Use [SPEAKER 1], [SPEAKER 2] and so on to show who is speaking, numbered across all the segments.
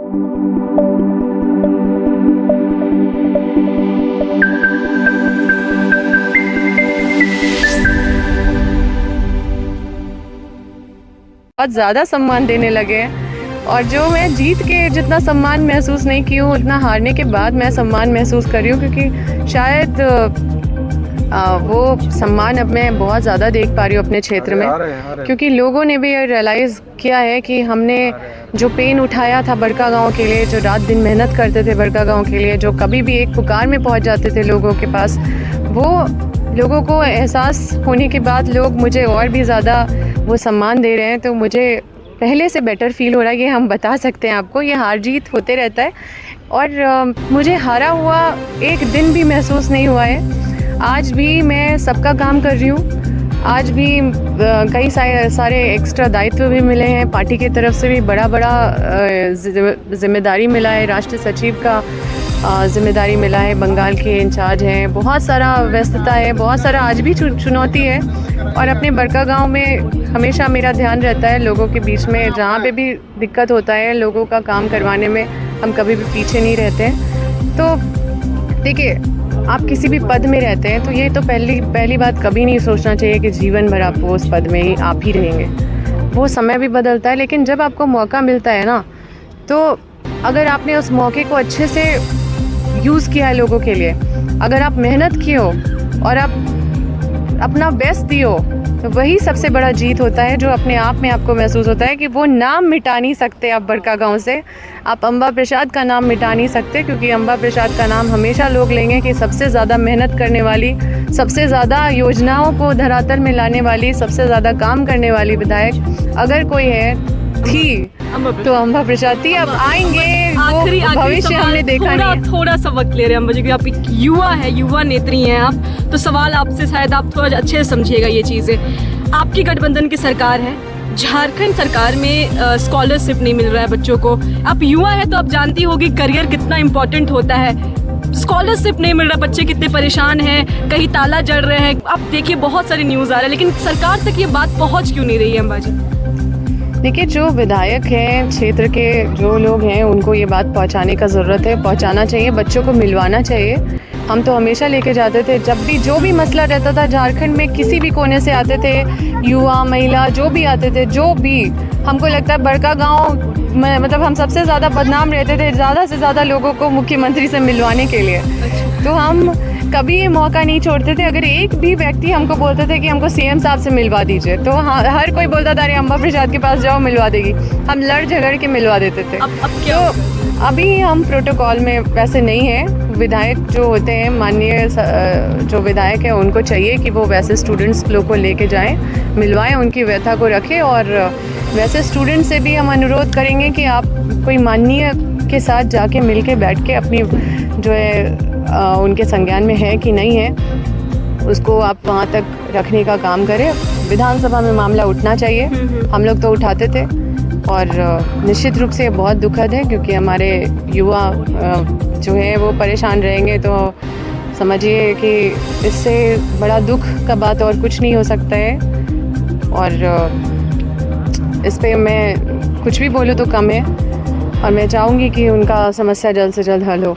[SPEAKER 1] बहुत ज़्यादा सम्मान देने लगे हैं, और जो मैं जीत के जितना सम्मान महसूस नहीं की हूँ उतना हारने के बाद मैं सम्मान महसूस कर रही हूँ, क्योंकि शायद वो सम्मान अब मैं बहुत ज़्यादा देख पा रही हूँ अपने क्षेत्र में, क्योंकि लोगों ने भी ये रियलाइज़ किया है कि हमने जो पेन उठाया था बड़का गांव के लिए, जो रात दिन मेहनत करते थे बड़का गांव के लिए, जो कभी भी एक पुकार में पहुंच जाते थे लोगों के पास, वो लोगों को एहसास होने के बाद लोग मुझे और भी ज़्यादा वो सम्मान दे रहे हैं। तो मुझे पहले से बेटर फील हो रहा है, ये हम बता सकते हैं आपको। ये हार जीत होते रहता है, और मुझे हारा हुआ एक दिन भी महसूस नहीं हुआ है। आज भी मैं सबका काम कर रही हूँ, आज भी कई सारे एक्स्ट्रा दायित्व भी मिले हैं, पार्टी की तरफ से भी बड़ा जिम्मेदारी मिला है, राष्ट्रीय सचिव का जिम्मेदारी मिला है, बंगाल के इंचार्ज हैं, बहुत सारा व्यस्तता है, बहुत सारा आज भी चुनौती है। और अपने बड़का गांव में हमेशा मेरा ध्यान रहता है लोगों के बीच में, जहाँ पे भी दिक्कत होता है लोगों का काम करवाने में हम कभी भी पीछे नहीं रहते हैं। तो देखिए, आप किसी भी पद में रहते हैं तो ये तो पहली बात कभी नहीं सोचना चाहिए कि जीवन भर आप उस पद में ही आप ही रहेंगे। वो समय भी बदलता है, लेकिन जब आपको मौका मिलता है ना, तो अगर आपने उस मौके को अच्छे से यूज़ किया है लोगों के लिए, अगर आप मेहनत किए हो और आप अपना बेस्ट दिए हो, तो वही सबसे बड़ा जीत होता है, जो अपने आप में आपको महसूस होता है कि वो नाम मिटा नहीं सकते आप बड़का गांव से, आप अम्बा प्रसाद का नाम मिटा नहीं सकते, क्योंकि अम्बा प्रसाद का नाम हमेशा लोग लेंगे कि सबसे ज़्यादा मेहनत करने वाली, सबसे ज़्यादा योजनाओं को धरातल में लाने वाली, सबसे ज़्यादा काम करने वाली विधायक अगर कोई थी तो अम्बा प्रसाद थी। अब आएंगे,
[SPEAKER 2] आखिरी
[SPEAKER 1] भविष्य हमने देखा नहीं।
[SPEAKER 2] थोड़ा सा वक्त ले रहे हैं अम्बा जी, आप एक युवा है, युवा नेत्री हैं आप, तो सवाल आपसे शायद आप थोड़ा अच्छे से समझिएगा ये चीज़ें। आपकी गठबंधन की सरकार है, झारखंड सरकार में स्कॉलरशिप नहीं मिल रहा है बच्चों को। आप युवा है तो आप जानती होगी करियर कितना इम्पोर्टेंट होता है। स्कॉलरशिप नहीं मिल रहा, बच्चे कितने परेशान हैं, कहीं ताला जड़ रहे हैं। आप देखिए बहुत सारी न्यूज़ आ रहा है, लेकिन सरकार तक ये बात पहुँच क्यों नहीं रही है अम्बा जी?
[SPEAKER 1] देखिए, जो विधायक हैं, क्षेत्र के जो लोग हैं, उनको ये बात पहुंचाने का ज़रूरत है, पहुंचाना चाहिए, बच्चों को मिलवाना चाहिए। हम तो हमेशा लेके जाते थे, जब भी जो भी मसला रहता था झारखंड में, किसी भी कोने से आते थे, युवा महिला जो भी आते थे, जो भी, हमको लगता है बड़का गांव मतलब हम सबसे ज़्यादा बदनाम रहते थे, ज़्यादा से ज़्यादा लोगों को मुख्यमंत्री से मिलवाने के लिए। तो हम कभी ये मौका नहीं छोड़ते थे। अगर एक भी व्यक्ति हमको बोलते थे कि हमको सीएम साहब से मिलवा दीजिए, तो हाँ, हर कोई बोलता था अरे अम्बा प्रसाद के पास जाओ, मिलवा देगी। हम लड़ झगड़ के मिलवा देते थे।
[SPEAKER 2] अब क्या?
[SPEAKER 1] तो अभी हम प्रोटोकॉल में वैसे नहीं हैं। विधायक जो होते हैं, माननीय जो विधायक है, उनको चाहिए कि वो वैसे स्टूडेंट्स लोग को लेके जाएं, मिलवाएं, उनकी व्यथा को रखें। और वैसे स्टूडेंट से भी हम अनुरोध करेंगे कि आप कोई माननीय के साथ जाके मिल के बैठ के अपनी जो है उनके संज्ञान में है कि नहीं है, उसको आप वहाँ तक रखने का काम करें। विधानसभा में मामला उठना चाहिए, हम लोग तो उठाते थे, और निश्चित रूप से बहुत दुखद है, क्योंकि हमारे युवा जो है वो परेशान रहेंगे। तो समझिए कि इससे बड़ा दुख का बात और कुछ नहीं हो सकता है। और इस पे मैं कुछ भी बोलूँ तो कम है, और मैं चाहूँगी कि उनका समस्या जल्द से जल्द हल हो।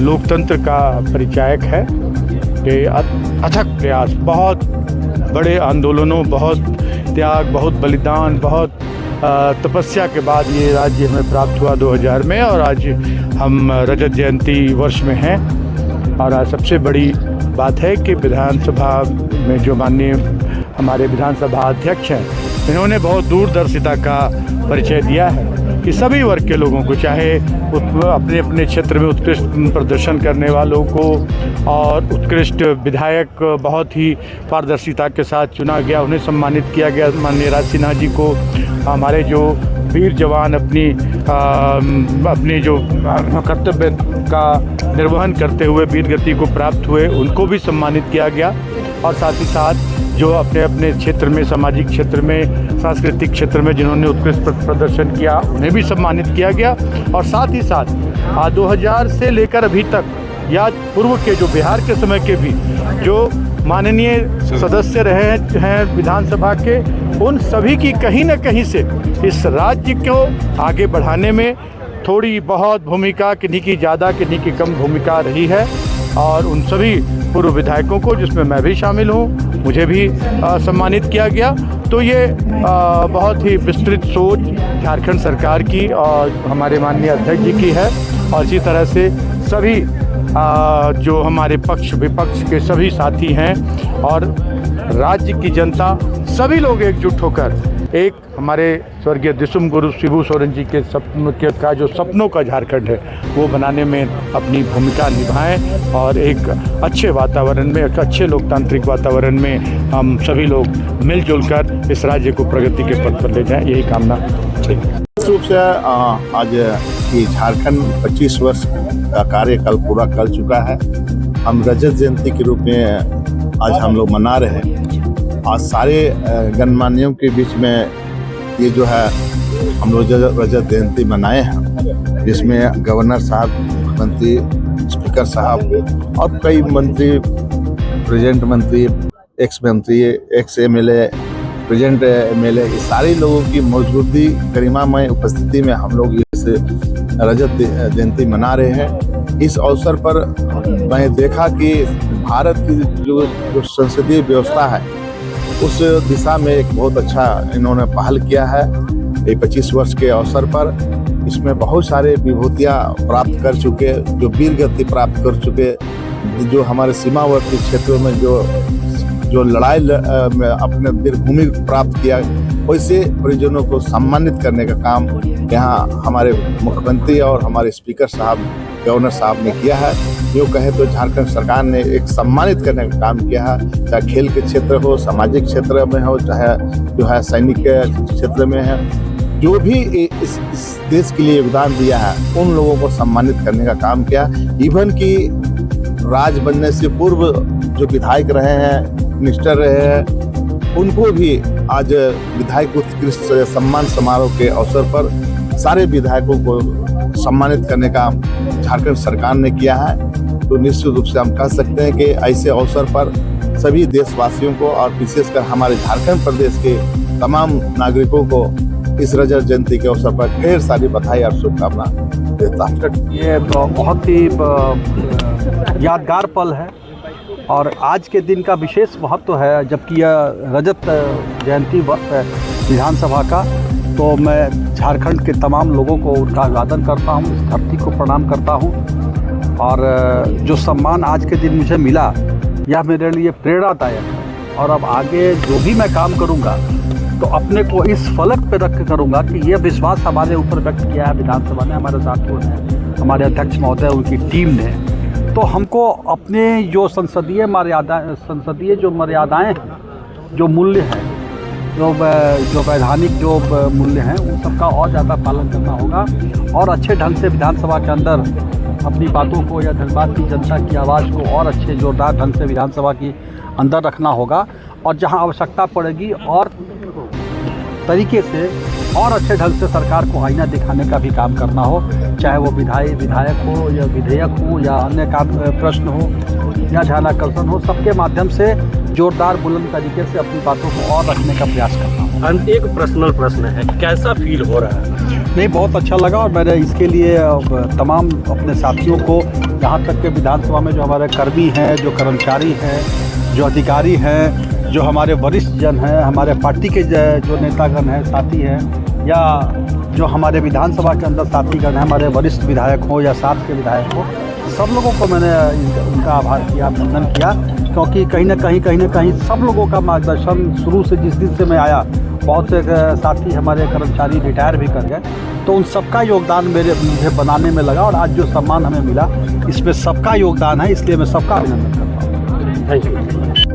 [SPEAKER 3] लोकतंत्र का परिचायक है कि अथक प्रयास, बहुत बड़े आंदोलनों, बहुत त्याग, बहुत बलिदान, बहुत तपस्या के बाद ये राज्य हमें प्राप्त हुआ 2000 में, और आज हम रजत जयंती वर्ष में हैं। और आज सबसे बड़ी बात है कि विधानसभा में जो माननीय हमारे विधानसभा अध्यक्ष हैं, इन्होंने बहुत दूरदर्शिता का परिचय दिया है कि सभी वर्ग के लोगों को, चाहे अपने अपने क्षेत्र में उत्कृष्ट प्रदर्शन करने वालों को, और उत्कृष्ट विधायक बहुत ही पारदर्शिता के साथ चुना गया, उन्हें सम्मानित किया गया। माननीय राज सिन्हा जी को, हमारे जो वीर जवान अपनी जो कर्तव्य का निर्वहन करते हुए वीर गति को प्राप्त हुए, उनको भी सम्मानित किया गया। और साथ ही साथ जो अपने अपने क्षेत्र में, सामाजिक क्षेत्र में, सांस्कृतिक क्षेत्र में जिन्होंने उत्कृष्ट प्रदर्शन किया, उन्हें भी सम्मानित किया गया। और साथ ही साथ 2000 से लेकर अभी तक, या पूर्व के जो बिहार के समय के भी जो माननीय सदस्य रहे हैं विधानसभा के, उन सभी की कहीं न कहीं से इस राज्य को आगे बढ़ाने में थोड़ी बहुत भूमिका, किन्हीं की ज़्यादा किन्हीं की कम भूमिका रही है। और उन सभी पूर्व विधायकों को, जिसमें मैं भी शामिल हूँ, मुझे भी सम्मानित किया गया। तो ये बहुत ही विस्तृत सोच झारखंड सरकार की और हमारे माननीय अध्यक्ष जी की है। और इसी तरह से सभी जो हमारे पक्ष विपक्ष के सभी साथी हैं और राज्य की जनता, सभी लोग एकजुट होकर एक हमारे स्वर्गीय दिसुम गुरु शिबू सोरेन जी के का जो सपनों का झारखंड है, वो बनाने में अपनी भूमिका निभाएं और एक अच्छे वातावरण में, एक अच्छे लोकतांत्रिक वातावरण में हम सभी लोग मिलजुल कर इस राज्य को प्रगति के पथ पर ले जाएं, यही कामना चाहिए।
[SPEAKER 4] रूप से आज ये झारखंड 25 वर्ष का कार्यकाल पूरा कर चुका है। हम रजत जयंती के रूप में आज हम लोग मना रहे हैं। आज सारे गणमान्यों के बीच में ये जो है हम लोग रजत जयंती मनाए हैं, जिसमें गवर्नर साहब, मुख्यमंत्री, स्पीकर साहब और कई मंत्री, प्रेजेंट मंत्री, एक्स मंत्री, एक्स एमएलए, प्रेजेंट एमएलए, ये सारे लोगों की मौजूदगी, गरिमामय उपस्थिति में हम लोग इस रजत जयंती मना रहे हैं। इस अवसर पर मैं देखा कि भारत की जो संसदीय व्यवस्था है, उस दिशा में एक बहुत अच्छा इन्होंने पहल किया है। ये 25 वर्ष के अवसर पर इसमें बहुत सारे विभूतियाँ प्राप्त कर चुके, जो वीर गति प्राप्त कर चुके, जो हमारे सीमावर्ती क्षेत्रों में जो लड़ाई में अपने वीर भूमि प्राप्त किया, वैसे परिजनों को सम्मानित करने का काम यहाँ हमारे मुख्यमंत्री और हमारे स्पीकर साहब, गवर्नर साहब ने किया है। यूँ कहे तो झारखंड सरकार ने एक सम्मानित करने का काम किया है, चाहे खेल के क्षेत्र हो, सामाजिक क्षेत्र में हो, चाहे जो है सैनिक के क्षेत्र में है, जो भी इस देश के लिए योगदान दिया है, उन लोगों को सम्मानित करने का काम किया। इवन कि राज बनने से पूर्व जो विधायक रहे हैं, मिनिस्टर रहे हैं, उनको भी आज विधायक उत्कृष्ट सम्मान समारोह के अवसर पर सारे विधायकों को सम्मानित करने का झारखंड सरकार ने किया है। तो निश्चित रूप से हम कह सकते हैं कि ऐसे अवसर पर सभी देशवासियों को और विशेषकर हमारे झारखंड प्रदेश के तमाम नागरिकों को इस रजत जयंती के अवसर पर ढेर सारी बधाई और शुभकामना देता हूँ।
[SPEAKER 5] ये बहुत ही यादगार पल है और आज के दिन का विशेष महत्व है। जबकि यह रजत जयंती वर्ष है विधानसभा का, तो मैं झारखंड के तमाम लोगों को उनका अभिवादन करता हूँ, इस धरती को प्रणाम करता हूँ। और जो सम्मान आज के दिन मुझे मिला, यह मेरे लिए प्रेरणादायक है। और अब आगे जो भी मैं काम करूँगा, तो अपने को इस फलक पे रख करूँगा कि यह विश्वास हमारे ऊपर व्यक्त किया है विधानसभा ने, हमारे साथियों ने, हमारे अध्यक्ष महोदय, उनकी टीम ने। तो हमको अपने जो संसदीय मर्यादाएं, जो मूल्य हैं, जो वैधानिक जो मूल्य हैं, उन सबका और ज़्यादा पालन करना होगा और अच्छे ढंग से विधानसभा के अंदर अपनी बातों को या धनबाद की जनता की आवाज़ को और अच्छे जोरदार ढंग से विधानसभा की अंदर रखना होगा। और जहां आवश्यकता पड़ेगी और तरीके से और अच्छे ढंग से सरकार को आईना दिखाने का भी काम करना हो, चाहे वो विधायक हो या विधेयक हो या अन्य काम प्रश्न हो या ध्यानाकर्षण हो, सबके माध्यम से जोरदार बुलंद तरीके से अपनी बातों को और रखने का प्रयास करना हो।
[SPEAKER 6] एक पर्सनल प्रश्न है, कैसा फील हो रहा है?
[SPEAKER 5] नहीं, बहुत अच्छा लगा और मैंने इसके लिए तमाम अपने साथियों को, यहाँ तक के विधानसभा में जो हमारे कर्मी हैं, जो कर्मचारी हैं, जो अधिकारी हैं, जो हमारे वरिष्ठ जन हैं, हमारे पार्टी के जो नेतागण हैं, साथी हैं, या जो हमारे विधानसभा के अंदर साथीगण हैं, हमारे वरिष्ठ विधायक हो या साथ के विधायक हो, सब लोगों को मैंने उनका आभार किया, अभिनंदन किया, क्योंकि कहीं ना कहीं सब लोगों का मार्गदर्शन शुरू से, जिस दिन से मैं आया, बहुत से साथी हमारे कर्मचारी रिटायर भी कर गए, तो उन सबका योगदान मुझे बनाने में लगा और आज जो सम्मान हमें मिला इसमें सबका योगदान है, इसलिए मैं सबका अभिनंदन करता हूँ।
[SPEAKER 6] Thank you.